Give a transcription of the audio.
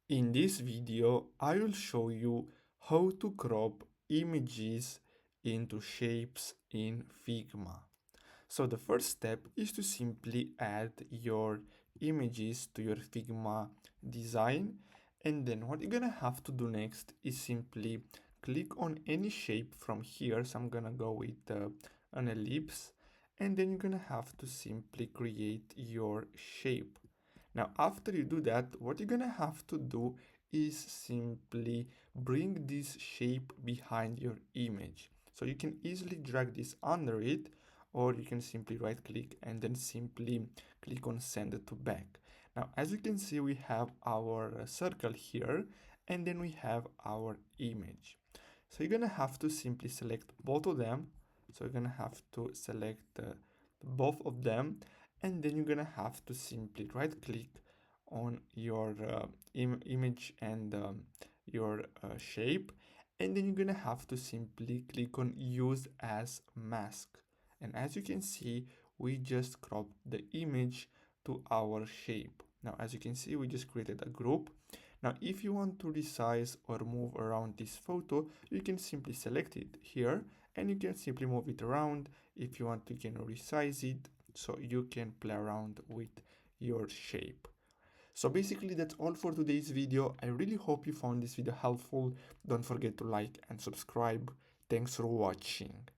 In this video, I will show you how to crop images into shapes in Figma. So the first step is to simply add your images to your Figma design, and then what you're gonna have to do next is simply click on any shape from here. So I'm gonna go with an ellipse, and then you're gonna have to simply create your shape. Now, after you do that, what you're gonna have to do is simply bring this shape behind your image. So you can easily drag this under it, or you can simply right click and then simply click on send it to back. Now, as you can see, we have our circle here, and then we have our image. So you're gonna have to simply select both of them. So you're gonna have to select both of them, and then you're gonna have to simply right click on your image and your shape, and then you're gonna have to simply click on use as mask. And as you can see, we just cropped the image to our shape. Now, as you can see, we just created a group. Now, if you want to resize or move around this photo, you can simply select it here and you can simply move it around. If you want to, you can resize it so you can play around with your shape. So basically that's all for today's video. I really hope you found this video helpful. Don't forget to like and subscribe. Thanks for watching.